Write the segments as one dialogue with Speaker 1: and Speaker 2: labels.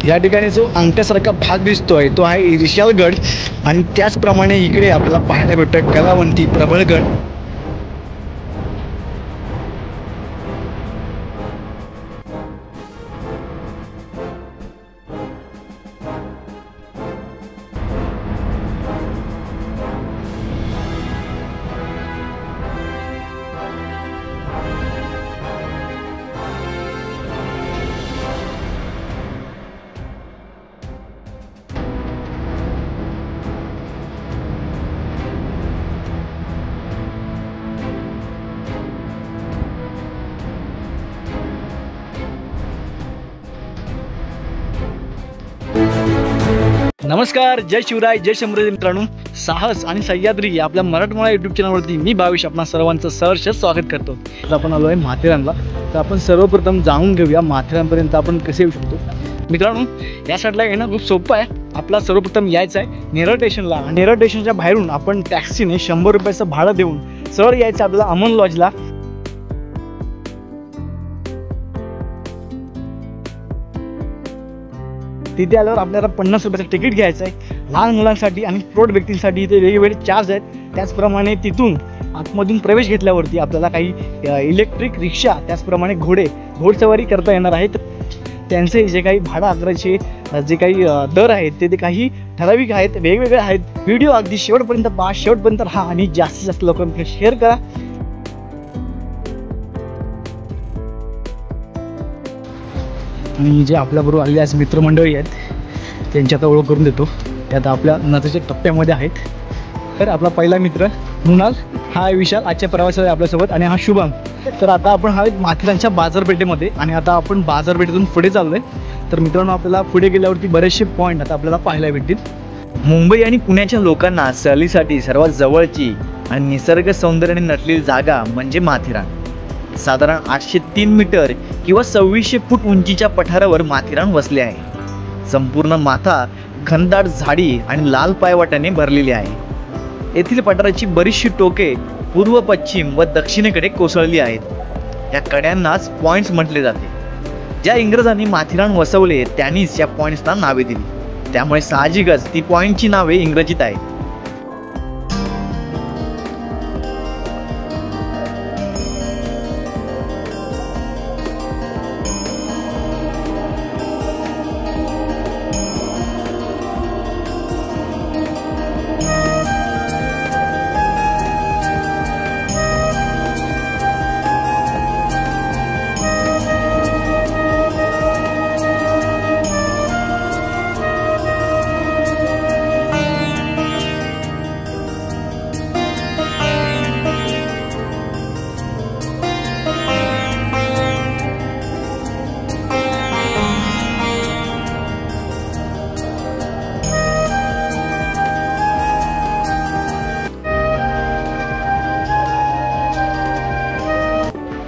Speaker 1: या ठिकाणी जो अंगठ्यासारखा भाग दिसतोय तो आहे इर्शालगड आणि त्याचप्रमाणे इकडे आपल्याला पाहायला भेटतं कलावंती प्रबळगड। नमस्कार, जय शिवराय, जय शंभूराज मित्रांनो। साहस आणि सह्याद्री या आपल्या मराठमोळा यूट्यूब चॅनलवरती मी भावेश आपणा सर्वांचं सहर्ष स्वागत करतो। आज आपण आलो आहे माथेरानला। तर आपण सर्वप्रथम जाणून घेऊया माथेरानपर्यंत आपण कसे येऊ शकतो। मित्रांनो, या साईडला येणं खूप सोपं आहे। आपला सर्वप्रथम यायचं आहे नेरळ स्टेशनला। नेरळ स्टेशनच्या बाहेरून आपण टॅक्सीने 100 रुपयाचं भाडं देऊन सरळ यायचं आपल्याला अमन लॉजला। तिथे आल्यावर आपल्याला 50 रुपयाचं तिकीट घ्यायचं आहे लहान मुलांसाठी आणि प्रौढ व्यक्तींसाठी। इथे वेगवेगळे चार्ज आहेत। त्याचप्रमाणे तिथून आतमधून प्रवेश घेतल्यावरती आपल्याला काही इलेक्ट्रिक रिक्षा त्याचप्रमाणे घोडसवारी करता येणार आहेत। त्यांचे जे काही भाडं आकाराचे जे काही दर आहेत ते काही ठराविक आहेत, वेगवेगळे आहेत। व्हिडिओ अगदी शेवटपर्यंत पहा, शेवटपर्यंत राहा आणि जास्तीत जास्त लोकांपर्यंत शेअर करा। आणि जे आपल्याबरोबर आलेले आज मित्रमंडळी आहेत त्यांची आता ओळख करून देतो। ते आता आपल्या नजरेच्या टप्प्यामध्ये आहेत। तर आपला पहिला मित्र मृणाल, हा विशाल आजच्या प्रवासात आपल्यासोबत, आणि हा शुभम। तर आता आपण आहोत माथेरानच्या बाजारपेठेमध्ये आणि आता आपण बाजारपेठेतून पुढे चाललोय। तर मित्रांनो, आपल्याला पुढे गेल्यावरती बरेचसे पॉईंट आता आपल्याला पाहायला भेटतील।
Speaker 2: मुंबई आणि पुण्याच्या लोकांना सहलीसाठी सर्वात जवळची आणि निसर्ग सौंदर्याने नटलेली जागा म्हणजे माथेरान। साधारण 803 मीटर किंवा 2600 फूट उंचीच्या पठारावर माथेरान वसले आहे। संपूर्ण माथा घनदाट झाडी आणि लाल पायवाटाने भरलेली आहे। येथील पठाराची बरीचशी टोके पूर्व, पश्चिम व दक्षिणेकडे कोसळली आहेत। या कड्यांनाच पॉइंट्स म्हटले जाते। ज्या इंग्रजांनी माथेरान वसवले त्यांनीच या पॉइंट्सना नावे दिली, त्यामुळे साहजिकच ती पॉइंटची नावे इंग्रजीत आहेत।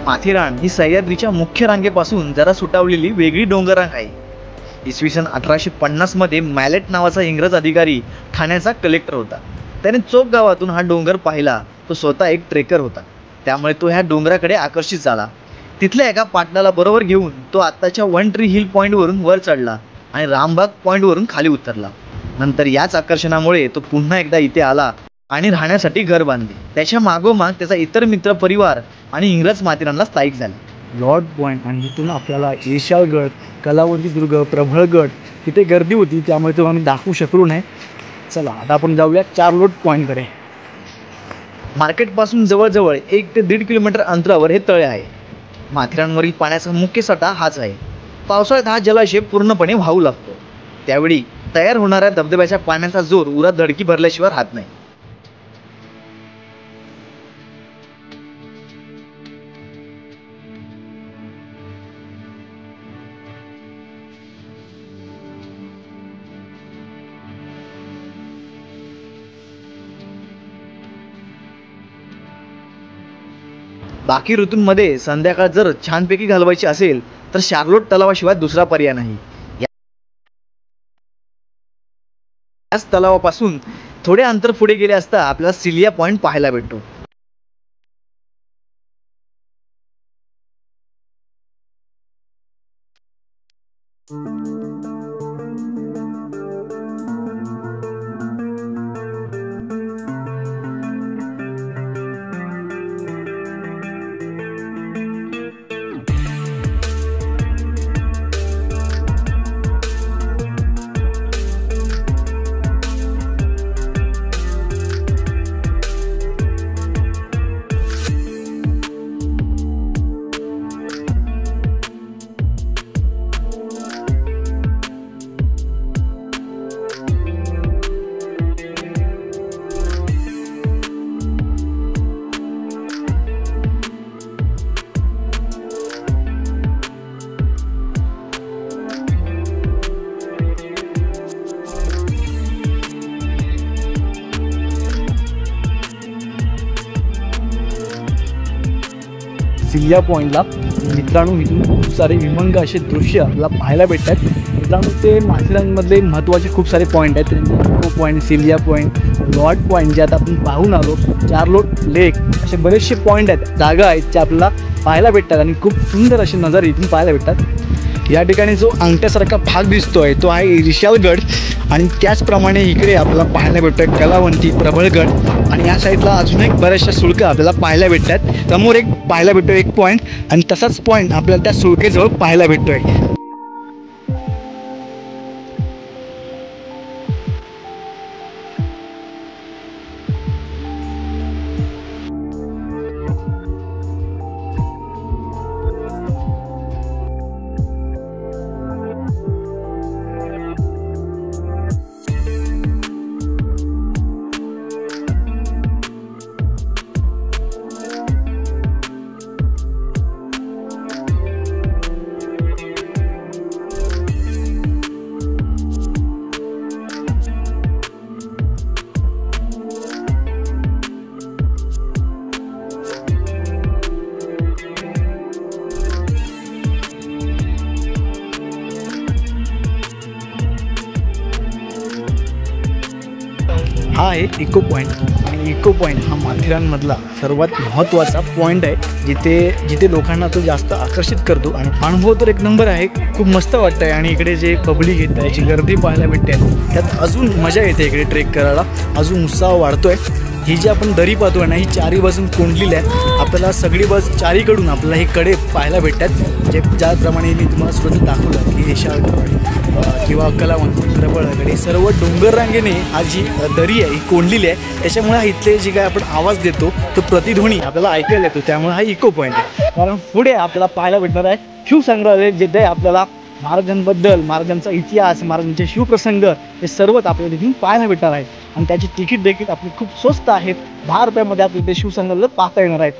Speaker 2: माथेरान ही सह्याद्रीच्या मुख्य रांगेपासून जरा सुटावलेली वेगळी डोंगररांग आहे। इसवी सन 1850 मध्ये मॅलेट नावाचा इंग्रज अधिकारी ठाण्याचा कलेक्टर होता। त्याने चोक गावातून हा डोंगर पाहिला। तो स्वतः एक ट्रेकर होता, त्यामुळे तो ह्या डोंगराकडे आकर्षित झाला। तिथल्या एका पाटलाला बरोबर घेऊन तो आत्ताच्या वन ट्री हिल पॉईंटवरून वर चढला आणि रामबाग पॉईंटवरून खाली उतरला। नंतर याच आकर्षणामुळे तो पुन्हा एकदा इथे आला आणि राहण्यासाठी घर बांधले। त्याच्या मागोमाग त्याचा इतर मित्र परिवार आणि इंग्रज माथेरानला स्थायिक झाले।
Speaker 1: लॉर्ड पॉईंट आणि इथून आपल्याला इर्शालगड, कलावंती दुर्ग, प्रबळगड तिथे गर्दी होती, त्यामुळे तो आम्ही दाखवू शकलो नाही। चला आता आपण जाऊया चारलोट पॉईंटकडे।
Speaker 2: मार्केटपासून जवळजवळ 1 ते 1.5 किलोमीटर अंतरावर हे तळे आहे। माथेरानवरील पाण्याचा मुख्य साठा हाच आहे। पावसाळ्यात हा जलाशय पूर्णपणे वाहू लागतो, त्यावेळी तयार होणाऱ्या धबधब्याच्या पाण्याचा जोर उरा धडकी भरल्याशिवाय राहत नाही। बाकी ऋतूंमध्ये संध्याकाळ जर छानपैकी घालवायची असेल तर शार्लोट तलावाशिवाय दुसरा पर्याय नाही। याच तलावापासून थोडे अंतर पुढे गेले असता आपल्याला सिलिया पॉइंट पाहायला भेटतो।
Speaker 1: सिलिया पॉईंटला. मित्रांनो इथून खूप सारे विहंग असे दृश्य आपल्याला पाहायला भेटतात. मित्रांनो ते माथेरानमधले महत्त्वाचे खूप सारे पॉईंट आहेत. इको पॉईंट, सिलिया पॉईंट, लॉर्ड पॉईंट जे आता आपण पाहून आलो, चारलोट लेक, असे बरेचसे पॉईंट आहेत, जागा आहेत जे आपल्याला पाहायला भेटतात आणि खूप सुंदर असे नजारे इथून पाहायला भेटतात. या ठिकाणी जो अंगठ्यासारखा भाग दिसतोय तो आहे विशालगड आणि त्याचप्रमाणे इकडे आपल्याला पाहायला भेटतोय कलावंती, प्रबळगड आणि या साईडला अजून एक बऱ्याचशा सुळका आपल्याला पाहायला भेटतात. समोर एक पाहायला भेटतोय एक पॉईंट आणि तसाच पॉईंट आपल्याला त्या सुळकेजवळ पाहायला भेटतोय. हा आहे इको पॉईंट आणि इको पॉईंट हा माथेरानमधला सर्वात महत्त्वाचा पॉईंट आहे जिथे लोकांना तो जास्त आकर्षित करतो आणि अनुभव तर एक नंबर आहे. खूप मस्त वाटतं आहे आणि इकडे जे पब्लिक येत आहे, जी गर्दी पाहायला भेटते त्यात अजून मजा येते. इकडे ट्रेक करायला अजून उत्साह वाढतो आहे. ही जी आपण दरी पाहतो ना, ही चारी बाजून कोंडलेली आहे. आपल्याला सगळी बाजू चारीकडून आपल्याला हे कडे पाहायला भेटतात. जे ज्याप्रमाणे मी तुम्हाला सुरुवातीला दाखवलं की विशाळगड किंवा कलावंती, प्रबळगड हे सर्व डोंगर रांगेने हा जी दरी आहे ही कोंडलेली आहे. त्याच्यामुळे इथले जे काय आपण आवाज देतो तो प्रतिध्वनी आपल्याला ऐकायला येतो. त्यामुळे हा इको पॉईंट आहे. कारण पुढे आपल्याला पाहायला भेटणार आहे शिवसंग्रहालय, जिथे आपल्याला महाराजांबद्दल, महाराजांचा इतिहास, महाराजांचे शिवप्रसंग हे सर्वच आपल्याला तिथून पाहायला भेटणार आहेत. आणि त्याची तिकीट देखील आपली खूप स्वस्त आहेत. 10 रुपयामध्ये आपल्याला ते शिवसंग्रहालय पाहता येणार आहेत.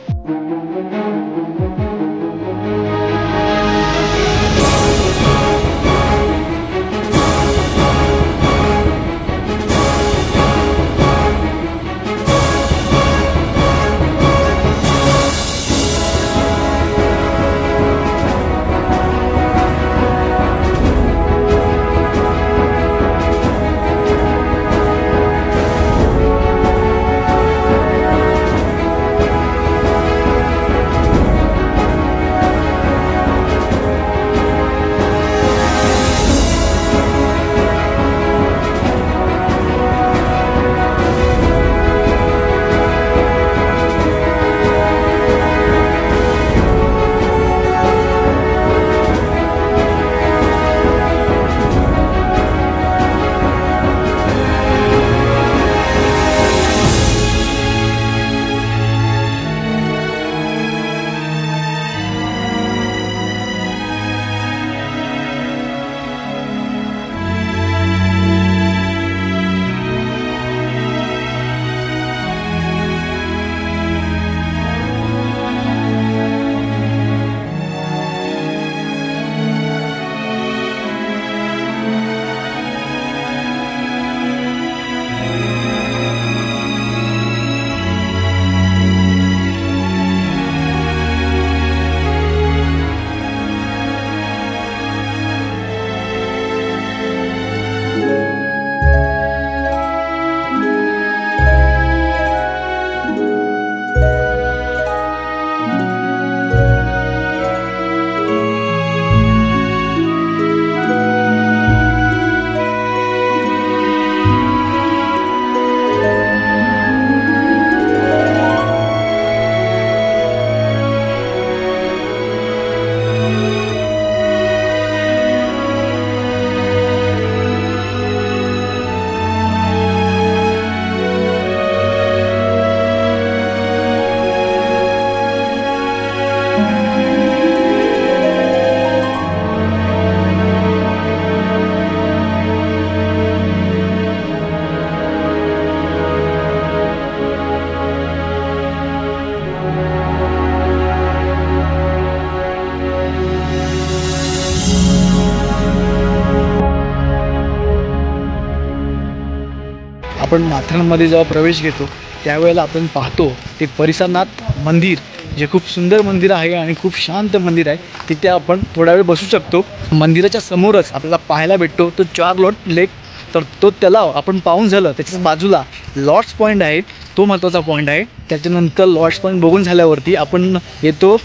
Speaker 1: आपण माथेरानमध्ये जेव्हा प्रवेश घेतो त्यावेळेला आपण पाहतो ते परिसरनाथ मंदिर जे खूप सुंदर मंदिर आहे आणि खूप शांत मंदिर आहे. तिथे आपण थोडा वेळ बसू शकतो. मंदिराच्या समोरच आपल्याला पाहायला भेटतो तो 4 लॉट लेक. तर तो तलाव आपण पाहून झालं, त्याच्याच बाजूला लॉर्ड्स पॉईंट आहे, तो महत्त्वाचा पॉईंट आहे. त्याच्यानंतर लॉर्ड्स पॉईंट बघून झाल्यावरती आपण येतो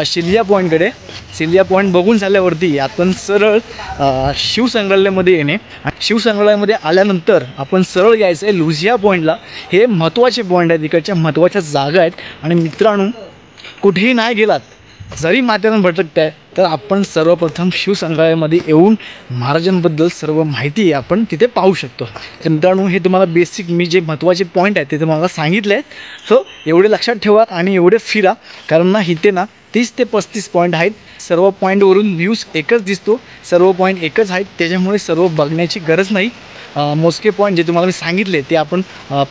Speaker 1: शिल्लिया पॉईंटकडे. शिल्लिया पॉईंट बघून झाल्यावरती आपण सरळ शिवसंग्रहालयामध्ये येणे. शिवसंग्रहालयामध्ये आल्यानंतर आपण सरळ यायचं आहे लुझिया पॉईंटला. हे महत्त्वाचे पॉईंट आहेत, इकडच्या महत्त्वाच्या जागा आहेत. आणि मित्रांनो, कुठेही नाही गेलात, जरी माथेरान भटकताय तर आपण सर्वप्रथम शिवसंग्रहालयामध्ये येऊन महाराजांबद्दल सर्व माहिती आपण तिथे पाहू शकतो. तर मित्रांनो, हे तुम्हाला बेसिक मी जे महत्त्वाचे पॉईंट आहेत ते तुम्हाला सांगितले आहेत. सो एवढे लक्षात ठेवा आणि एवढे फिरा, कारण ना इथे ना 30 ते 35 पॉईंट आहेत. सर्व पॉईंटवरून व्ह्यूज एकच दिसतो, सर्व पॉईंट एकच आहेत, त्याच्यामुळे सर्व बघण्याची गरज नाही. मोजके पॉईंट जे तुम्हाला मी सांगितले ते आपण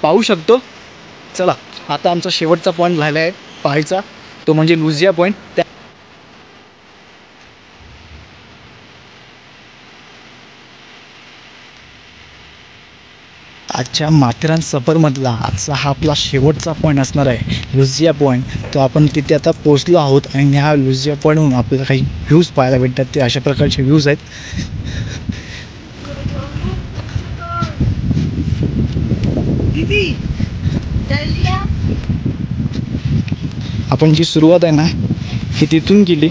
Speaker 1: पाहू शकतो. चला, आता आमचा शेवटचा पॉईंट राहिला आहे पाहायचा, तो म्हणजे लुझिया पॉईंट. आजच्या माथेरान सफरमधला आजचा हा आपला शेवटचा पॉईंट असणार आहे, लुझिया पॉईंट. तो आपण तिथे आता पोचलो आहोत आणि ह्या लुझिया पॉईंटहून आपल्याला काही व्ह्यूज पाहायला भेटतात. ते अशा प्रकारचे व्ह्यूज आहेत. आपण जी सुरुवात आहे ना ही तिथून केली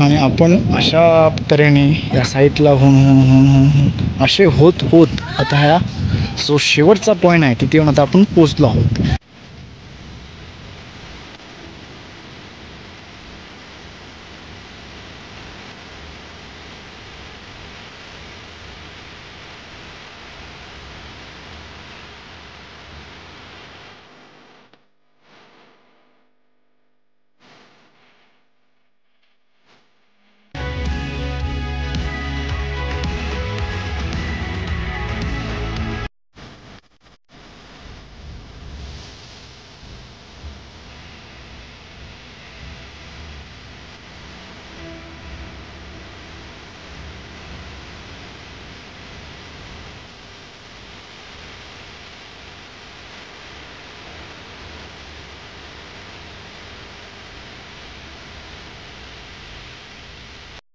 Speaker 1: आणि आपण अशा तऱ्हेने या साईडला होऊन असे होत आता ह्या जो शेवटचा पॉईंट आहे तिथे येऊन आता आपण पोचलो आहोत.